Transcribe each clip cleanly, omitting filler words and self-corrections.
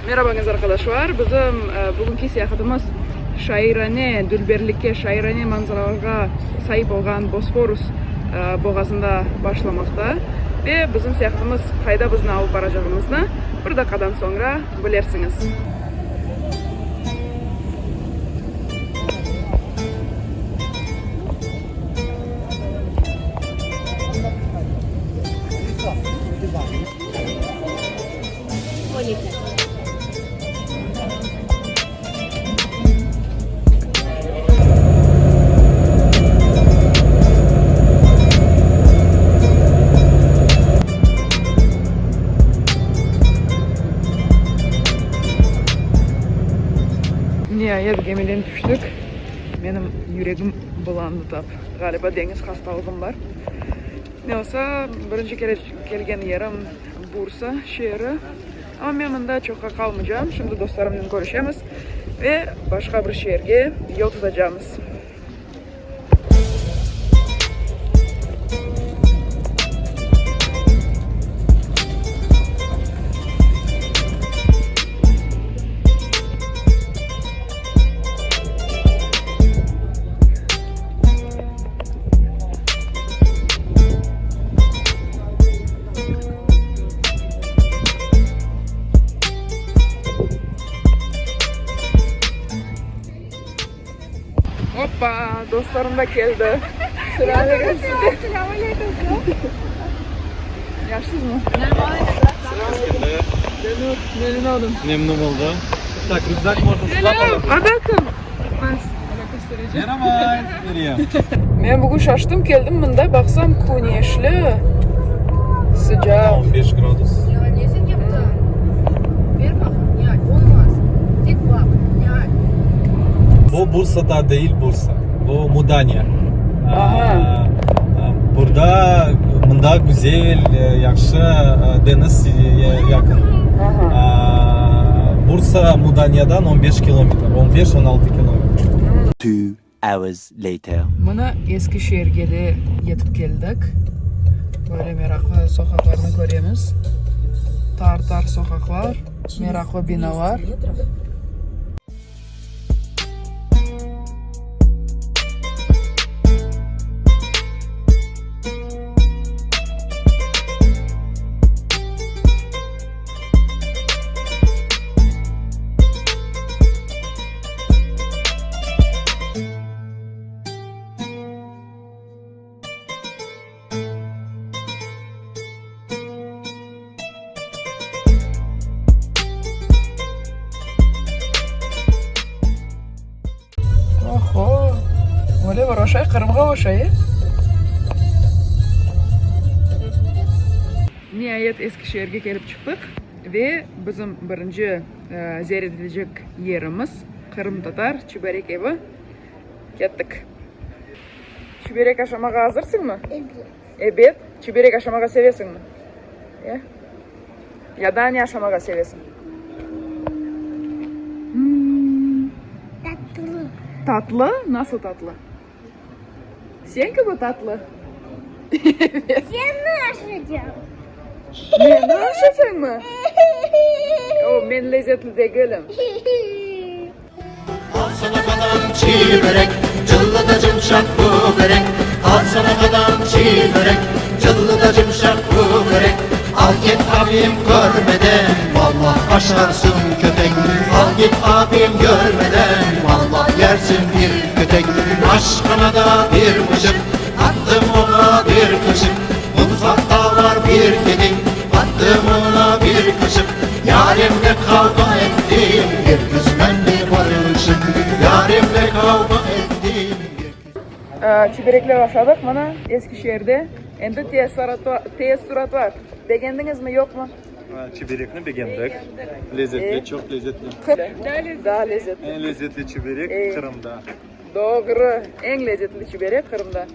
Merhabаңыз arkadaşlar. Bizim bugünkü seyahatimiz Şairane, Dülberlik'e, Şairane manzaralarga sahip olan Bosforus boğazında başlamakta. Ve bizim seyahatimiz kayda bizni alıp baracağımızda bir dakikadan sonra bilirsiniz. Nihayet gemiden düştük. Benim yüreğim bulandı tap. Galiba deniz hastalığım var. Ne olsa birinci kere gelgen yerim Bursa şehri. Ama ben bunda çok kalmayacağım. Şimdi dostlarımla görüşeceğiz ve başka bir şehirge yol tutacağız. Hoppa, dostlarım da geldi. Selamünaleyküm. Yaşsız mı? Memnun oldum. Memnun oldum. Tak, rüzgar mı ortasında Selam, adakım. Merhaba. Nereye? Ben bugün şaştım geldim bunda. Baksam güneşli. Sıcak. 15 gradus. Ya ne sen yaptın? Ver bak. Yani olmaz. Tek bak. Yani. Bu Bursa'da değil Bursa. Bu Mudanya. Aha. Burada bunda güzel, yakşı deniz yakın. Aha. Bursa Mudanya'dan 15 kilometre, 15-16 kilometre. 2 hours later. Bana Eskişehir'e de yetip geldik. Böyle meraklı sokaklarını görüyoruz. Tar sokaklar, meraklı binalar. Oho, öyle var aşağı, kırmızı aşağı. Nihayet Eskişehir'e gelip çıktık ve bizim birinci ziyaret edilecek yerimiz Kırım Tatar Çiberek evi. Gittik. Çiberek aşamağa hazırsın mı? Evet. Çiberek aşamağa seviyorsun mu? Ya da ne aşamağa seviyorsun? Tatlı? Nasıl tatlı? Sen ki bu tatlı? Sen ne aşacağım? Ne aşacaksın mı? O ben lezzetli değilim. Al sana kadar çiğ börek, cıllı da cımşak bu börek. Al sana kadar çiğ börek, cıllı da cımşak bu börek. Al git abim görmeden, vallahi aşarsın köpek. Al git abim görmeden, vallahi yersin bir kötek. Aşkına da bir mışık, attım ona bir kaşık. Mutfakta var bir kedi, attım ona bir kaşık. Yarimle kavga ettim, bir küsmen bir barışık. Yarimle kavga ettim, bir Çiberekler aşağıdık bana Eskişehir'de. Endi testurat var. Beğendiniz mi yok mu? Çiberekni beğendik. Lezzetli, çok lezzetli. Daha lezzetli. En lezzetli çiberek Kırım'da. Doğru. En lezzetli çiberek Kırım'da.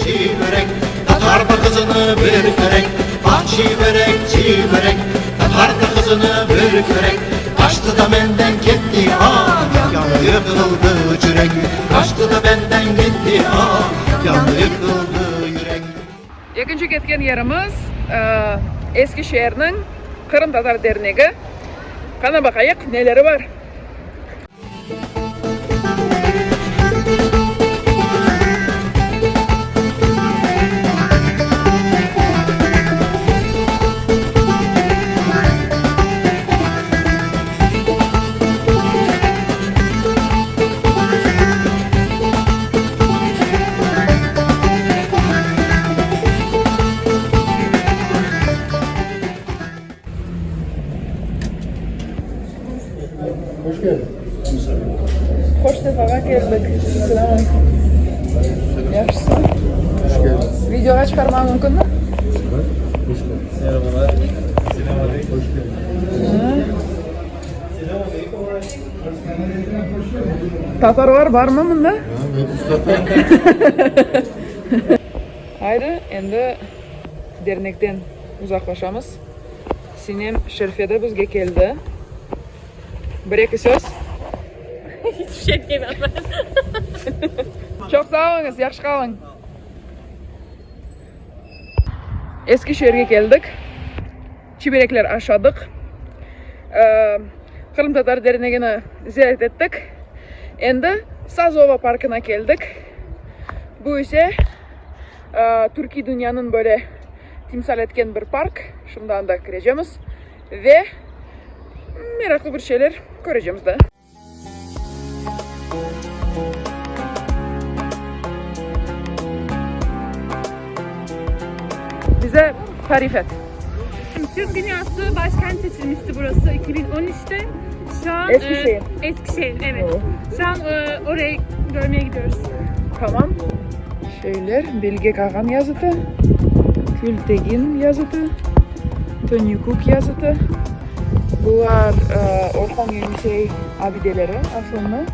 çiğ börek, Tatar da kızını bir körek. Ah çiğ börek, Tatar da kızını bir körek. Kaçtı da benden gitti ah, yandı yıkıldı çürek. Kaçtı da benden gitti ah, yandı yıkıldı yürek. İkinci ketken yerimiz Eskişehir'nin Kırım Tatar Derneği. Kana bakayık neleri var. Hoş sefaga geldik. Selamünaleyküm. Yaxşısın? Videoga chiqarmam mumkinmi? Merhabalar. Tatar barmı bunda? Haydi, endi dernekten uzaklaşamız. Sinem Şerifede bizge keldi. Bir-iki söz. Hiçbir şey diyemem ben. Çok sağ olunuz, yaxşı kalın. Eskişehir'e geldik. Çiberekler aşadık. Kırım Tatar dernegini ziyaret ettik. Endi Sazova Parkı'na geldik. Bu ise Türkiye dünyanın böyle timsal etken bir park. Şundan da gireceğiz. Ve meraklı bir şeyler göreceğiz de. Bize tarif et. Türk Dünyası başkent seçilmişti burası 2013'te. Şu an Eskişehir. Eskişehir, evet. Oo. Şu an oraya görmeye gidiyoruz. Tamam. Şeyler, Bilge Kağan yazıtı, Kültegin yazıtı, Tönükuk yazıtı. Bunlar Orhan Yenisey abideleri aslında.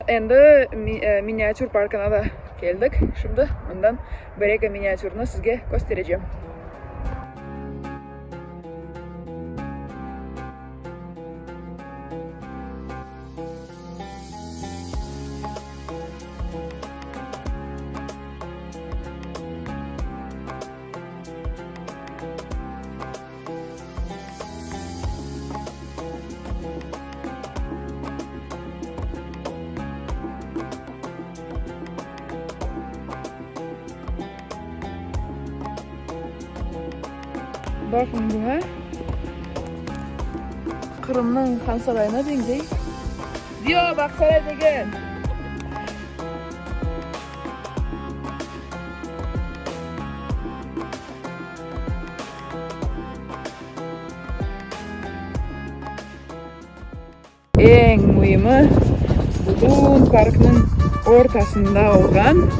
Endi miniatür parkına da geldik. Şimdi bundan bir miniatürünü sizge göstereceğim. Bakın buna. Kırım'ın Han Sarayı'na benziyor. Diyor bak saray degen. En mühimi bütün parkın ortasında olan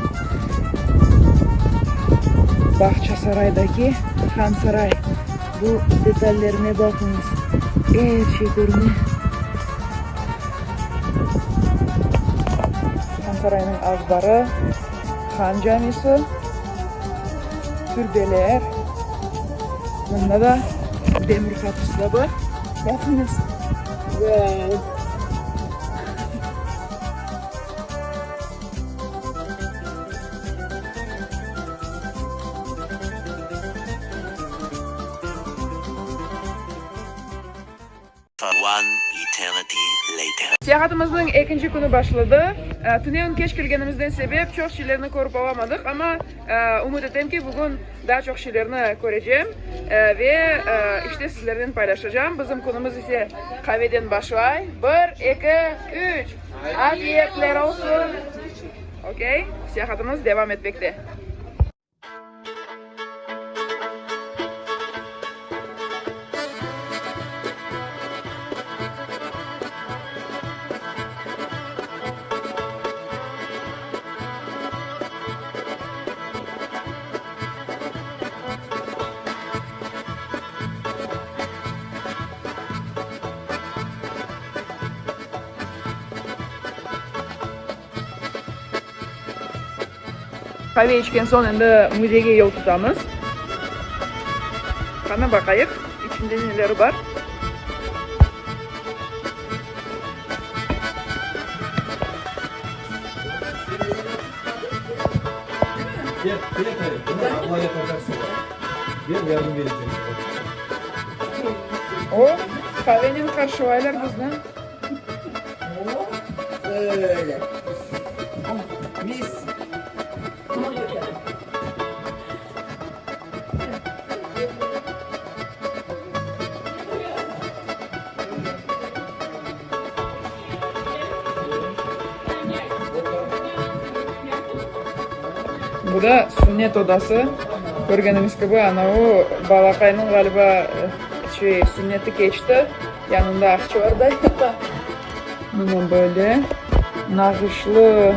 Bahçesaray'daki Han Saray. Bu detaylarına bakınız. Her şey görünüyor. Han Sarayı'nın azbarı, Han Camisi, türbeler. Bunda da demir kapısı da var. Bakınız. Wow. One eternity later. Seyahatimizin ikinci günü başladı. Tüneyin geç gelgenimizden sebep çok şeylerini görüp alamadık ama umut ettim ki bugün daha çok şeylerini göreceğim ve işte sizlerden paylaşacağım. Bizim konumuz ise kahveden başlay. 1, 2, 3. Afiyetler olsun. Okey, seyahatimiz devam etmekte. Kahve içken son endi muzeyga yol tutamiz. Qani bakayık, içinde neler var. Gel, Allah yapacaksın. Gel, yardım vereceğim sana. O kahvenin karşılaylar bizden. Öyle. Mis. Bu da sünnet odası. Gördüğünüz gibi anavu balakayının galiba sünneti geçti. Yanında akçı var da. Yine böyle nakışlı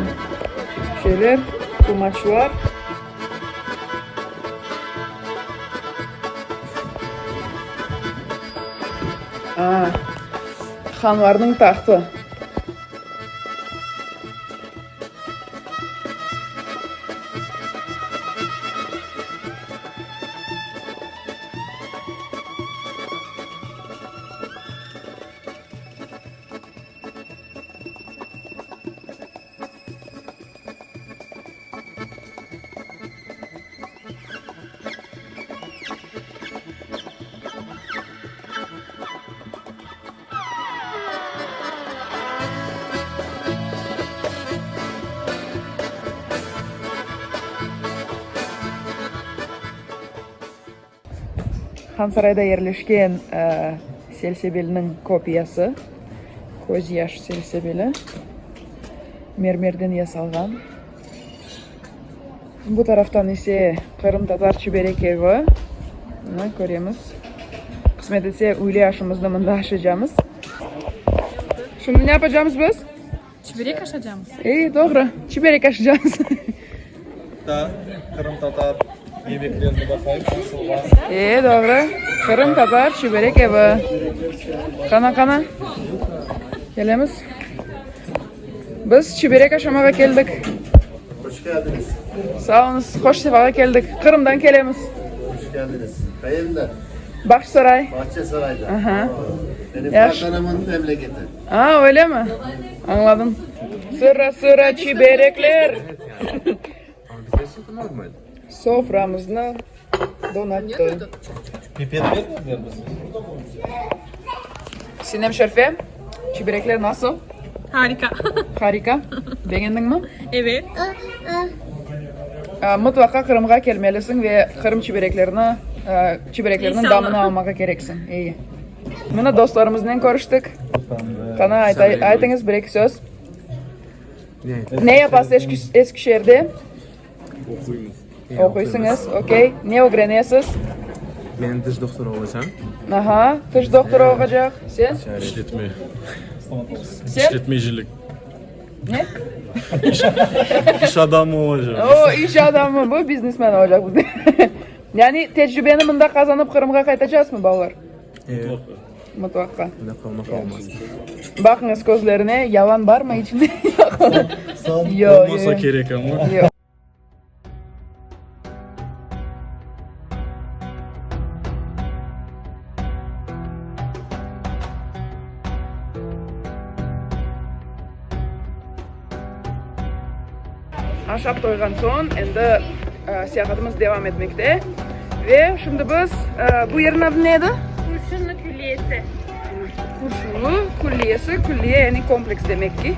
şeyler, kumaşlar. Xanvarning taxti. Xansarayda yerleşken Selsebel'nin kopyası. Koz yaş Selsebeli. Mermerden yasalgan. Bu taraftan ise Kırım Tatar Çiberek evi. Bunu görüyoruz. Kısmet etse öğle aşımızda mında aşacağımız. Şimdi ne yapacağımız biz? Çiberek aşacağımız. İyi doğru. Çiberek aşacağız. Da Kırım Tatar yemeklerine bakayım. Nasıl var? İyi doğru. Kırım Tatar Çiberek evi. Kana. Gelemiz. Biz çiberek aşamağa geldik. Hoş geldiniz. Sağ olunuz. Hoş sefağa geldik. Kırım'dan gelemiz. Hoş geldiniz. Hayırlı. Bahçesaray. Bahçesaray'da. Aha. Benim Yaş. vatanımın memleketi. Aa öyle mi? Anladım. Sıra çiberekler. Soframızı donattık. Pipet vermiyor musun? Sinem Şerife. Çiberekler nasıl? Harika. Harika. Beğendin mi? Evet. Mutlaka Kırım'a gelmelisin ve Kırım çibereklerinin İnşallah. damını almaya gereksin. İyi. Bunu dostlarımızla görüştük. Kana aytınız bir iki söz. Ne yaparsınız Eskişehir'de? Okuysunuz, okey. Ne öğreniyorsunuz? Ben diş doktoru olacağım. Aha, diş doktoru olacak. Sen? İşletme. Sen? İşletmecilik. Ne? İş adamı olacağım. O iş adamı bu, biznesmen olacak bu. Yani tecrübeni bunda kazanıp Kırım'a kaytacağız mı bağlar? Evet. Mutlaka. Ne kalmak olmaz. Bakınız gözlerine, yalan var mı içinde? Olmasa gerek ama. Yok. Aşap toygan son, endi seyahatimiz devam etmekte. Ve şimdi biz, bu yerin adı neydi? Kurşunlu Külliyesi. Kurşunlu Külliyesi, külliye yani kompleks demek ki.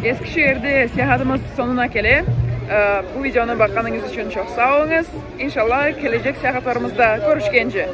Eskişehir'de seyahatimiz sonuna gele. Bu videonu bakkanınız için çok sağ olunuz. İnşallah gelecek seyahatlerimizde görüşkence.